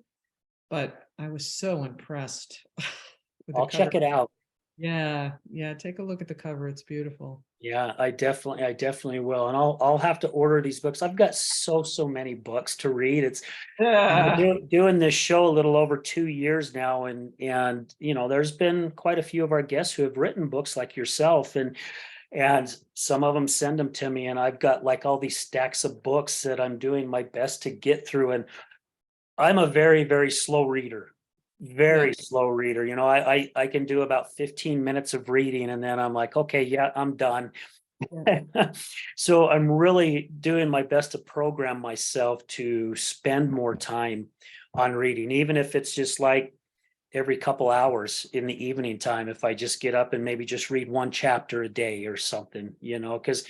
But I was so impressed with the I'll cover. check it out. Yeah, yeah. Take a look at the cover. It's beautiful. Yeah, I definitely will. And I'll have to order these books. I've got so many books to read. It's Yeah. doing this show a little over 2 years now, and there's been quite a few of our guests who have written books like yourself, and some of them send them to me, and I've got like all these stacks of books that I'm doing my best to get through. And I'm a very slow reader. Yeah. Very slow reader. I can do about 15 minutes of reading and then I'm like, okay, yeah, I'm done. Yeah. So I'm really doing my best to program myself to spend more time on reading, even if it's just like every couple hours in the evening time, if I just get up and maybe just read one chapter a day or something, because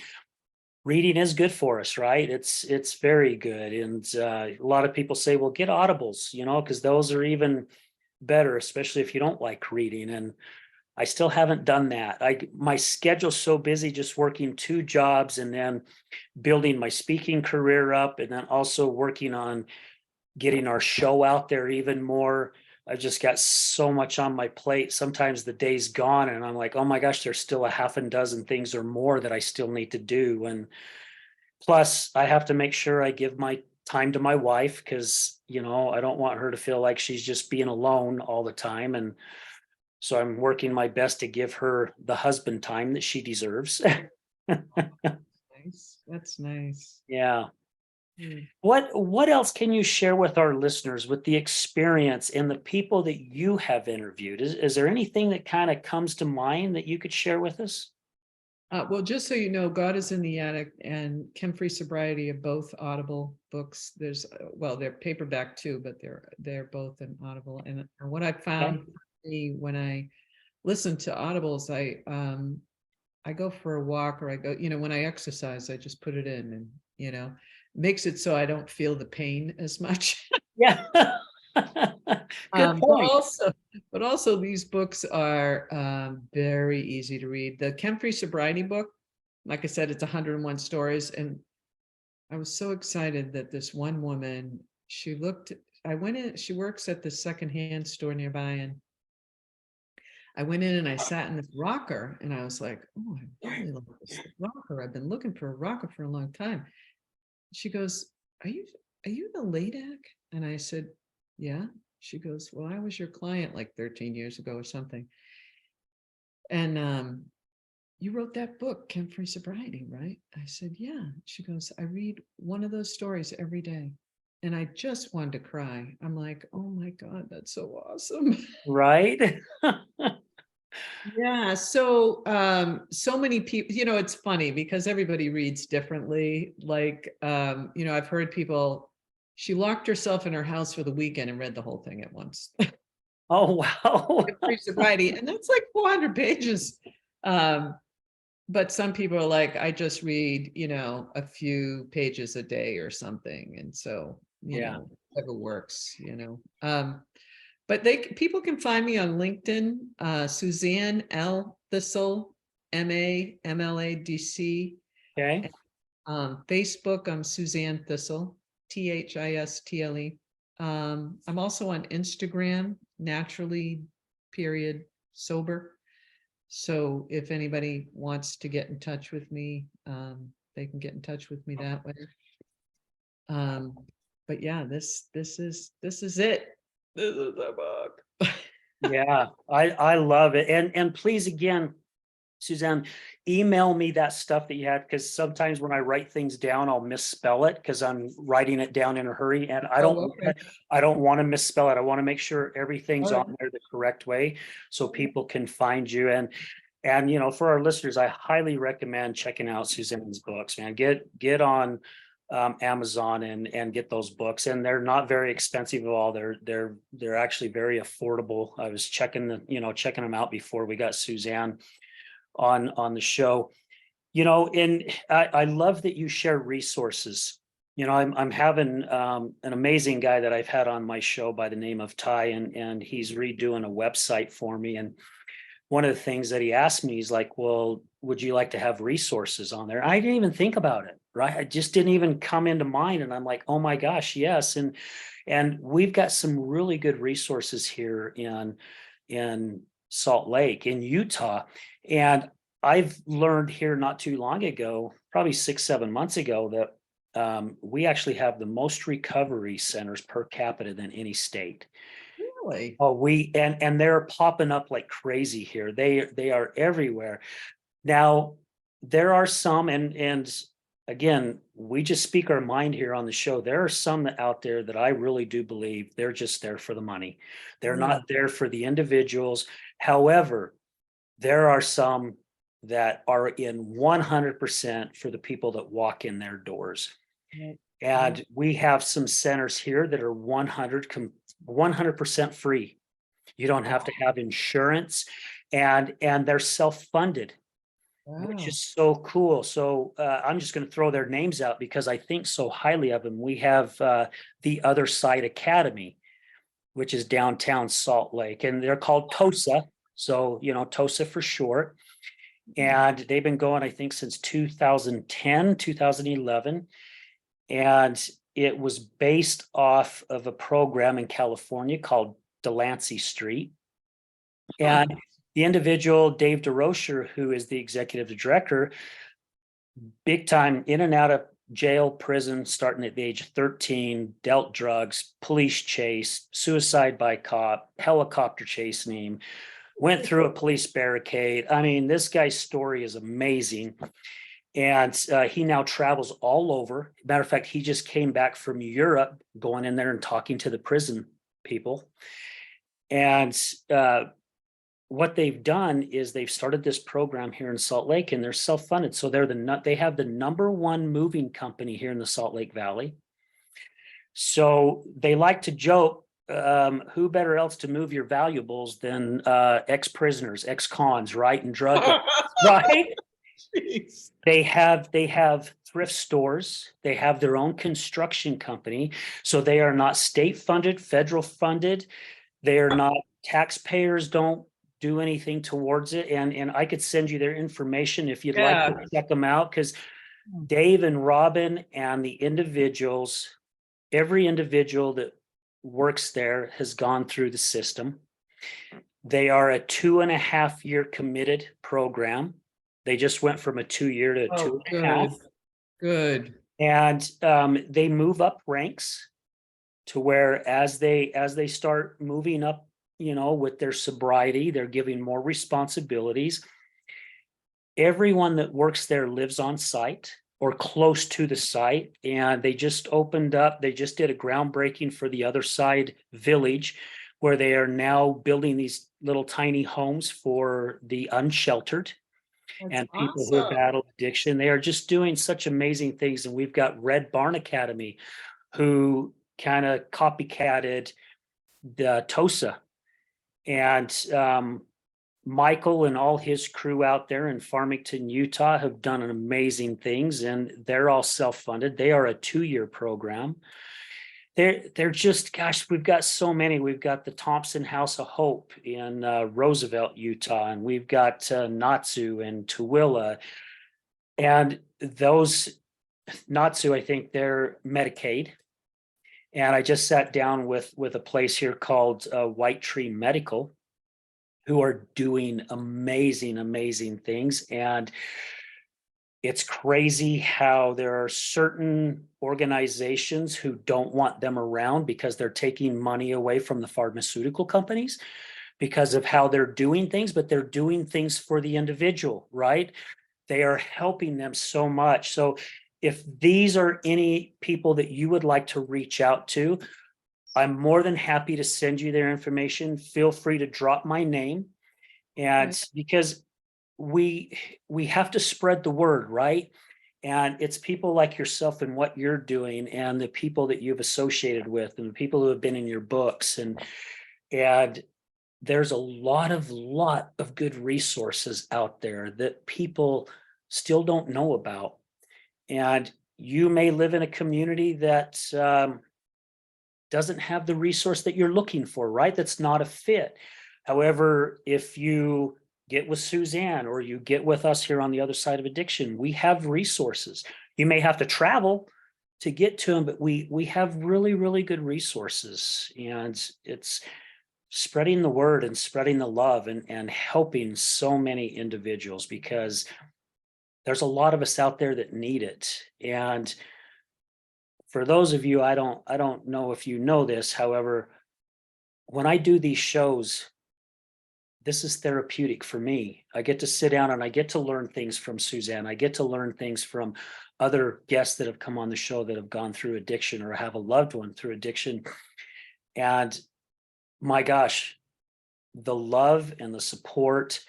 reading is good for us, right? It's very good. And a lot of people say, well, get audibles, because those are even better, especially if you don't like reading. And I still haven't done that. My schedule's so busy just working two jobs and then building my speaking career up and then also working on getting our show out there even more. I've just got so much on my plate. Sometimes the day's gone and I'm like, oh my gosh, there's still a half a dozen things or more that I still need to do. And plus, I have to make sure I give my time to my wife because, I don't want her to feel like she's just being alone all the time. And so I'm working my best to give her the husband time that she deserves. Nice. That's nice. Yeah. Hmm. What else can you share with our listeners with the experience and the people that you have interviewed? Is there anything that kind of comes to mind that you could share with us? Well, just so you know, God is in the Attic and Chem Free Sobriety are both Audible books. There's well, they're paperback too, but they're both in Audible. And what I Okay. found for me when I listen to Audibles, I go for a walk or I go, when I exercise, I just put it in and makes it so I don't feel the pain as much. Yeah. Good Um, but point. also, but also these books are very easy to read. The Chem Free Sobriety book, like I said, it's 101 stories, and I was so excited that this one woman, I went in, she works at the secondhand store nearby, and I went in and I sat in this rocker, and I was like, oh, I really like this rocker. I've been looking for a rocker for a long time. She goes, Are you the LADAC? And I said, Yeah. She goes, Well, I was your client like 13 years ago or something. And you wrote that book, Chem Free Sobriety, right? I said, Yeah. She goes, I read one of those stories every day. And I just wanted to cry. I'm like, oh my God, that's so awesome. Right? Yeah, so many people, it's funny because everybody reads differently. Like I've heard people, she locked herself in her house for the weekend and read the whole thing at once. Oh, wow. Free sobriety, and that's like 400 pages. Um, but some people are like, I just read, a few pages a day or something. And so, Yeah. whatever works. But people can find me on LinkedIn, Suzanne L. Thistle, MAMLADC. Okay. Facebook, I'm Suzanne Thistle, THISTLE. I'm also on Instagram, naturally, period, sober. So if anybody wants to get in touch with me, they can get in touch with me that way. Um, but yeah, this is it. This is the book. Yeah. I love it. And please again, Suzanne, email me that stuff that you had because sometimes when I write things down, I'll misspell it because I'm writing it down in a hurry, and Oh, okay. I don't want to misspell it. I want to make sure everything's All right. on there the correct way so people can find you. And for our listeners, I highly recommend checking out Suzanne's books, man. Get on Amazon and get those books. And they're not very expensive at all. They're actually very affordable. I was checking them out before we got Suzanne on the show. And I love that you share resources. I'm having an amazing guy that I've had on my show by the name of Ty, and he's redoing a website for me. And one of the things that he asked me is like, well, would you like to have resources on there? I didn't even think about it, right? I just didn't even come into mind. And I'm like, oh my gosh, yes. And we've got some really good resources here in Salt Lake, in Utah. And I've learned here not too long ago, probably 6, 7 months ago, that we actually have the most recovery centers per capita than any state. Really? Oh, and they're popping up like crazy here. They are everywhere. Now, there are some, and again, we just speak our mind here on the show. There are some out there that I really do believe they're just there for the money. They're Yeah. not there for the individuals. However, there are some that are in 100% for the people that walk in their doors. Yeah. And we have some centers here that are 100% free. You don't have to have insurance, and they're self-funded, which Wow. is so cool. So I'm just going to throw their names out because I think so highly of them. We have the Other Side Academy, which is downtown Salt Lake, and they're called TOSA. So, TOSA for short. And they've been going, I think, since 2010, 2011. And it was based off of a program in California called Delancey Street. And the individual, Dave DeRocher, who is the executive director, big time in and out of jail, prison, starting at the age of 13, dealt drugs, police chase, suicide by cop, helicopter chasing him, went through a police barricade. I mean, this guy's story is amazing. And he now travels all over. Matter of fact, he just came back from Europe, going in there and talking to the prison people. And what they've done is they've started this program here in Salt Lake, and they're self-funded. So they have the #1 moving company here in the Salt Lake Valley. So they like to joke, who better else to move your valuables than ex-prisoners, ex-cons, right? And drug right? Jeez. They have thrift stores. They have their own construction company. So they are not state funded, federal funded. They are not, taxpayers don't do anything towards it. And I could send you their information if you'd like to Yeah. check them out, because Dave and Robin and the individuals, every individual that works there has gone through the system. They are a 2.5 year committed program. They just went from a 2 year to Oh, 2.5. good. Good. And they move up ranks to where as they start moving up, with their sobriety, they're giving more responsibilities. Everyone that works there lives on site or close to the site. And they just did a groundbreaking for the Other Side Village, where they are now building these little tiny homes for the unsheltered That's and people who awesome. battle addiction. They are just doing such amazing things. And we've got Red Barn Academy, who kind of copycatted the TOSA. And Michael and all his crew out there in Farmington, Utah, have done amazing things, and they're all self-funded. They are a 2 year program. They're just, gosh, we've got so many. We've got the Thompson House of Hope in Roosevelt, Utah, and we've got Natsu and Tooele. And those Natsu, I think they're Medicaid. And I just sat down with a place here called White Tree Medical, who are doing amazing things. And it's crazy how there are certain organizations who don't want them around because they're taking money away from the pharmaceutical companies because of how they're doing things, but they're doing things for the individual, right? They are helping them so much. So if these are any people that you would like to reach out to, I'm more than happy to send you their information. Feel free to drop my name. And Okay. because we have to spread the word, right? And it's people like yourself and what you're doing and the people that you've associated with and the people who have been in your books. And there's a lot of good resources out there that people still don't know about. And you may live in a community that doesn't have the resource that you're looking for, right? That's not a fit. However, if you get with Suzanne or you get with us here on the other side of addiction, we have resources. You may have to travel to get to them, but we have really good resources, and it's spreading the word and spreading the love and helping so many individuals, because there's a lot of us out there that need it. And for those of you, I don't know if you know this, however, when I do these shows, this is therapeutic for me. I get to sit down and I get to learn things from Suzanne. I get to learn things from other guests that have come on the show that have gone through addiction or have a loved one through addiction. And my gosh, the love and the support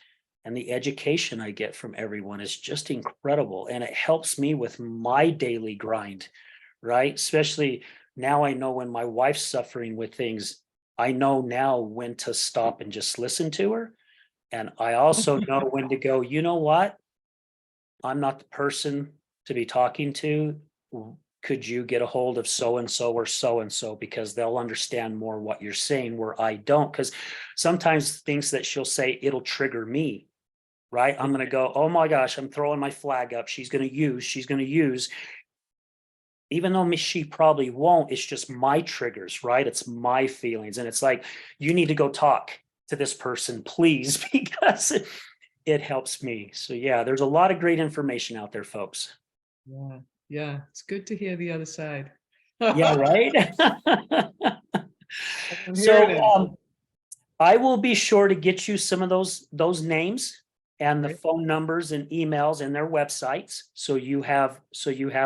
and the education I get from everyone is just incredible. And it helps me with my daily grind, right? Especially now, I know when my wife's suffering with things, I know now when to stop and just listen to her. And I also know when to go, you know what? I'm not the person to be talking to. Could you get a hold of so and so or so and so, because they'll understand more what you're saying where I don't. Because sometimes things that she'll say, it'll trigger me, right? I'm going to go, oh my gosh, I'm throwing my flag up. She's going to use, even though she probably won't. It's just my triggers, right? It's my feelings. And it's like, you need to go talk to this person, please, because it helps me. So yeah, there's a lot of great information out there, folks. Yeah, yeah, it's good to hear the other side. Yeah, I'm right. hearing So it. I will be sure to get you some of those names and the Right. phone numbers and emails and their websites. So you have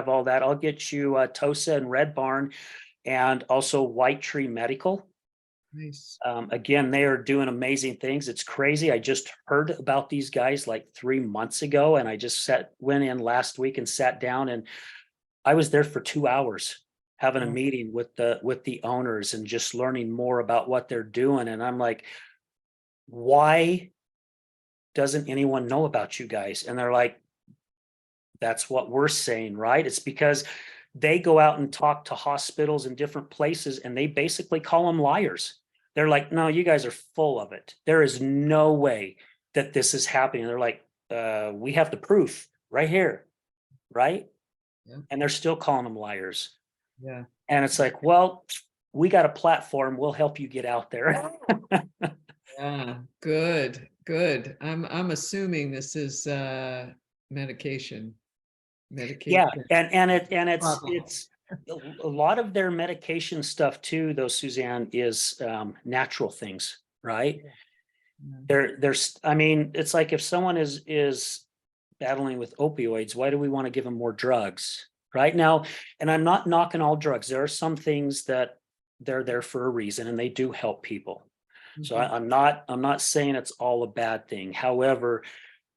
all that. I'll get you Tosa and Red Barn and also White Tree Medical. Nice. Again, they are doing amazing things. It's crazy. I just heard about these guys like 3 months ago, and I just went in last week and sat down, and I was there for 2 hours having a Wow. meeting with the owners and just learning more about what they're doing. And I'm like, why doesn't anyone know about you guys? And they're like, that's what we're saying, right? It's because they go out and talk to hospitals and different places, and they basically call them liars. They're like, no, you guys are full of it. There is no way that this is happening. They're like, we have the proof right here, right? Yeah, And they're still calling them liars. yeah. And it's like, well, we got a platform. We'll help you get out there. Yeah, good, good. I'm assuming this is medication. Yeah, Medication and it's problem. it's a lot of their medication stuff too, though, Suzanne, is natural things, right? Yeah. There's, I mean, it's like if someone is battling with opioids, why do we want to give them more drugs right now? And I'm not knocking all drugs. There are some things that they're there for a reason and they do help people. So Mhm. I'm not saying it's all a bad thing. However,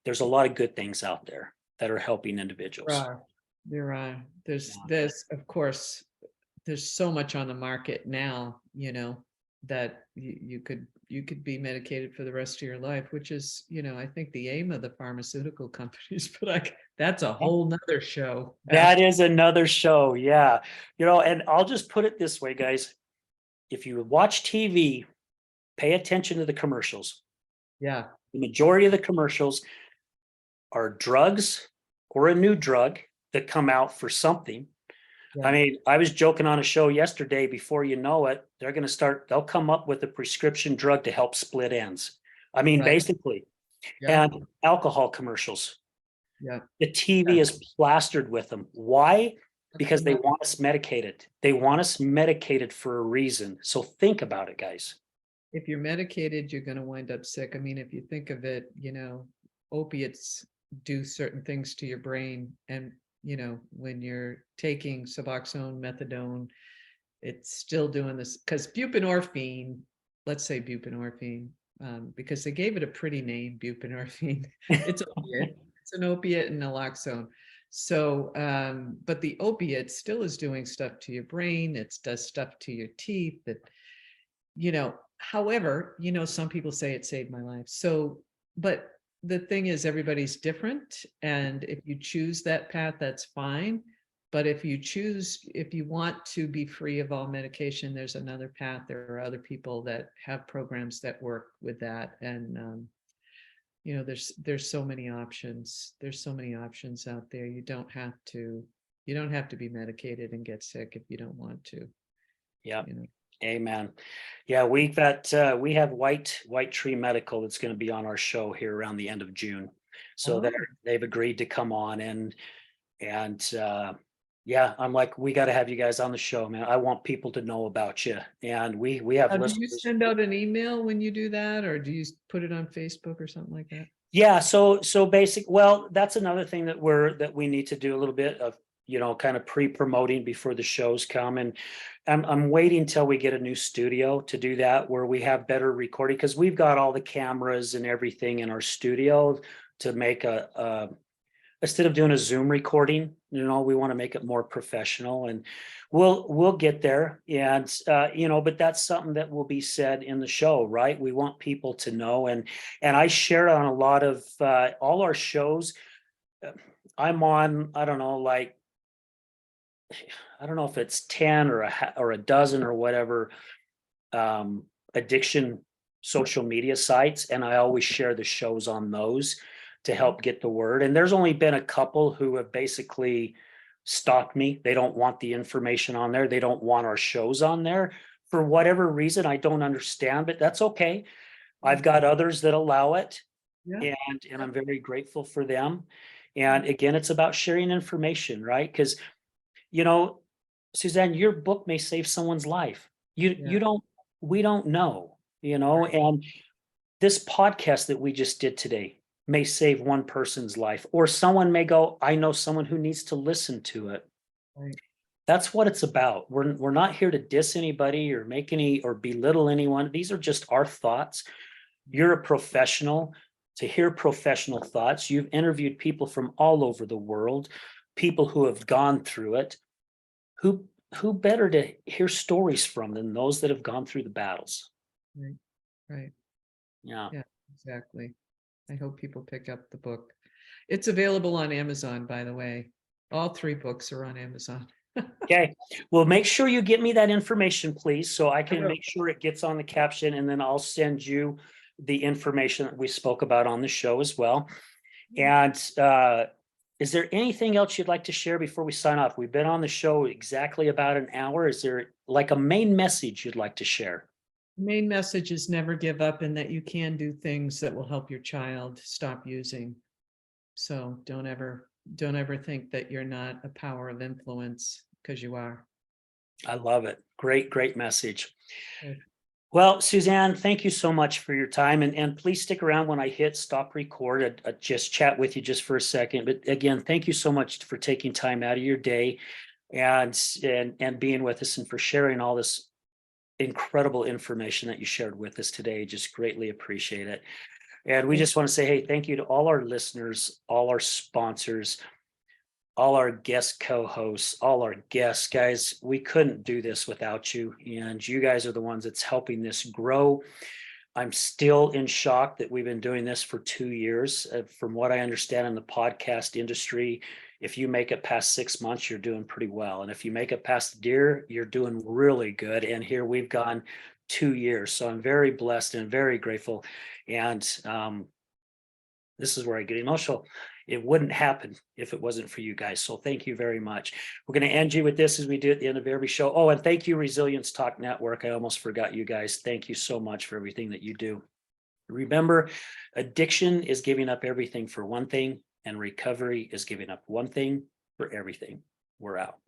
there's a lot of good things out there that are helping There individuals. are. There are. Yeah. There's of course there's so much on the market now, that you could be medicated for the rest of your life, which is, I think the aim of the pharmaceutical companies, but that's a whole nother show. That is another show. Yeah. And I'll just put it this way, guys. If you watch TV, pay attention to the commercials. Yeah, The majority of the commercials are drugs or a new drug that come out for something. I yeah, mean, I was joking on a show yesterday, before you know it, they'll come up with a prescription drug to help split ends. I mean, right. basically, Yeah, and alcohol commercials. yeah, The TV yeah. is plastered with them. Why? That's Because the they money. want us medicated. They want us medicated for a reason. So think about it, guys. If you're medicated, you're going to wind up sick. I mean, if you think of it, opiates do certain things to your brain. And, when you're taking Suboxone, methadone, it's still doing this because buprenorphine, let's say buprenorphine, because they gave it a pretty name, buprenorphine. It's opiate. It's an opiate and naloxone. So, but the opiate still is doing stuff to your brain. It does stuff to your teeth. However, some people say it saved my life. So, but the thing is, everybody's different. And if you choose that path, that's fine. But if you want to be free of all medication, there's another path. There are other people that have programs that work with that. And, there's so many options. There's so many options out there. You don't have to be medicated and get sick if you don't want to, Yeah. you know. Amen. Yeah, we have White Tree Medical that's going to be on our show here around the end of June. So Oh, they've agreed to come on and yeah, I'm like, we got to have you guys on the show, man. I want people to know about you. And we have now, do you listeners. send out an email when you do that, or do you put it on Facebook or something like that? Yeah, so well, that's another thing that we need to do a little bit of, kind of pre-promoting before the shows come. And I'm waiting till we get a new studio to do that, where we have better recording, because we've got all the cameras and everything in our studio to make instead of doing a Zoom recording, we want to make it more professional, and we'll get there. And but that's something that will be said in the show, right? We want people to know, and I share on a lot of all our shows. uh, I'm on, I don't know, like, I don't know if it's 10 or a dozen or whatever, addiction social media sites, and I always share the shows on those to help get the word. And there's only been a couple who have basically stopped me. They don't want the information on there. They don't want our shows on there for whatever reason. I don't understand, but that's okay. I've got others that allow it, Yeah, and I'm very grateful for them. And again, it's about sharing information, right? Because you know, Suzanne, your book may save someone's life. yeah, We don't know, right, and this podcast that we just did today may save one person's life, or someone may go, I know someone who needs to listen to it. right. That's what it's about. We're not here to diss anybody or make any or belittle anyone. These are just our thoughts. You're a professional. To hear professional thoughts, you've interviewed people from all over the world, people who have gone through it. Who who better to hear stories from than those that have gone through the battles? Right, right. Yeah. Yeah, exactly. I hope people pick up the book. It's available on Amazon, by the way. All three books are on Amazon. Okay. Well, make sure you get me that information, please, so I I can will. make sure it gets on the caption, and then I'll send you the information that we spoke about on the show as well. And is there anything else you'd like to share before we sign off? We've been on the show exactly about an hour. Is there like a main message you'd like to share? The main message is never give up, and that you can do things that will help your child stop using. So don't ever think that you're not a power of influence, because you are. I love it. Great message. Right. Well, Suzanne, thank you so much for your time, and please stick around when I hit stop record. I just chat with you just for a second. But again, thank you so much for taking time out of your day and being with us, and for sharing all this incredible information that you shared with us today. Just greatly appreciate it. And we Thank just want to say, hey, thank you to all our listeners, all our sponsors, all our guest co-hosts, all our guests. Guys, we couldn't do this without you, and you guys are the ones that's helping this grow. I'm still in shock that we've been doing this for 2 years. From what I understand in the podcast industry, if you make it past 6 months, you're doing pretty well. And if you make it past the year, you're doing really good. And here we've gone 2 years. So I'm very blessed and very grateful. And this is where I get emotional. It wouldn't happen if it wasn't for you guys. So thank you very much. We're going to end you with this as we do at the end of every show. Oh, and thank you, Resilience Talk Network. I almost forgot you guys. Thank you so much for everything that you do. Remember, addiction is giving up everything for one thing, and recovery is giving up one thing for everything. We're out.